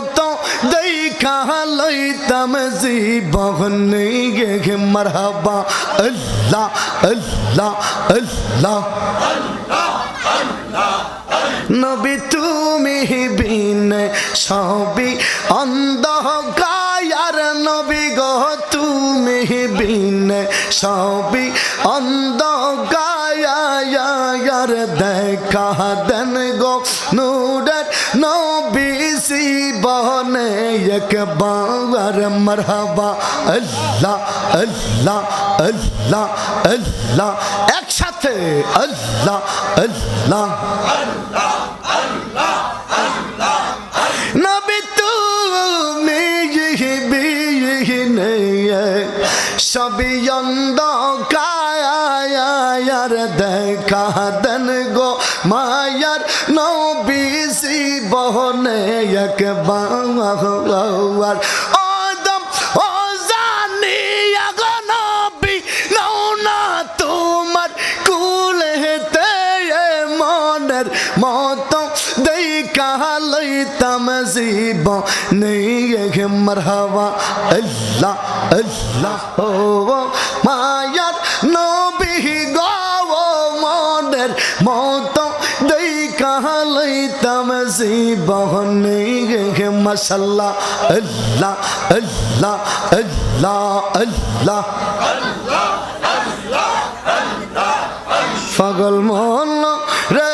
মতো দেখা লইতাম জীবন গে মারহাবা আল্লাহ আল্লাহ আল্লাহ নবী তুমি বিনে সবই অন্ধকার নবী গো তুমি বিনে সবই অন্ধকার দেখা দেন গো নূরের নবী জীবনে একবার মারহাবা আল্লাহ আল্লাহ আল্লাহ আল্লাহ একসাথে আল্লাহ আল্লাহ নবী তুমি বিনে সবই অন্ধকার দেখা দেন গো মায়ার নবী জীবনে একবার ও জানি গো নবী নাও না তোমার কুলেতে মনের মতো দেখা লইতাম জীবনে মারহাবা আল্লাহ আল্লাহ ও মায়ার নবী গো মনের মতো দেখা লইতাম জীবনে মাশাআল্লাহ আল্লাহ আল্লাহ আল্লাহ আল্লাহ পাগল মন রে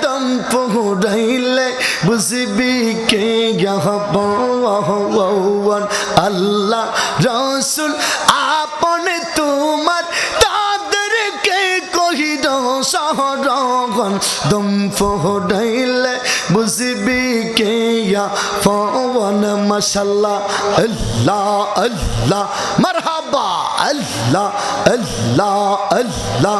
দম পুরাইলে বুঝবি কে গহন আল্লাহ রাসূল আপনে তোমার তাদেরকে কহিদ সহরগন দম পুরাইলে বুঝবি কে গহন মাশাআল্লাহ আল্লাহ আল্লাহ মারহাবা আল্লাহ আল্লাহ আল্লাহ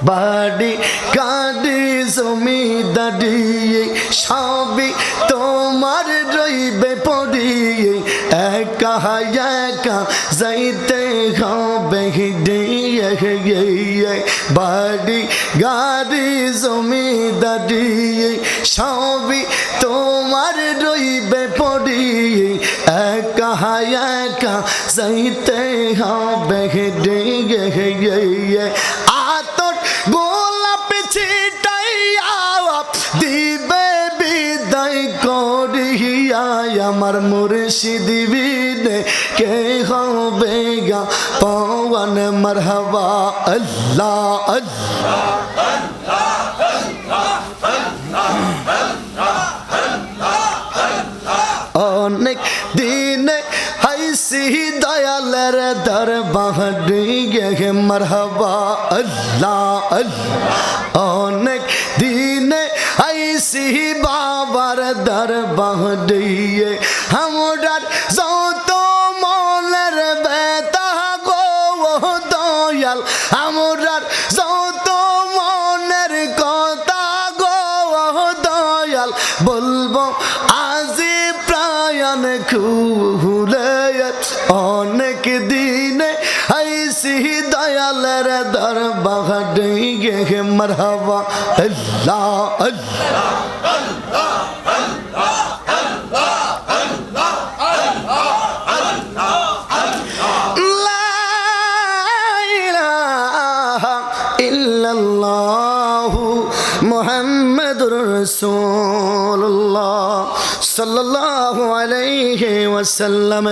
বাড়ি গাড়ি জমিদারি সবই তোমার রইবে পড়িয়ে একা একা যাইতে হবে বাড়ি গাড়ি জমিদারি সবই তোমার রইবে পড়িয়ে একা একা যাইতে হবে আতর গোলাপ ছিটাইয়া দিবে বিদায় করিয়া আমার মুর্শিদ বিনে কে হবে গা পাওয়ান মারহাবা আল্লাহ আল্লাহ অনেক দিনে হাইসি দয়ালের দরবারে গে মারহাবা আল্লাহ আল্লাহ অনেক দিনে হাইসি বাবার দরবারে আমরার যত মনের ব্যথা গো দয়াল আমরার যত মনের কথা গো দয়াল বলবো আজি প্রায়ণ খুলে অনেক দিনে আইসি দয়ালের দরবারে গে মারহাবা আল্লাহ আল্লাহ মুহাম্মাদুর রাসূলুল্লাহ সাল্লাল্লাহু আলাইহি ওয়াসাল্লাম।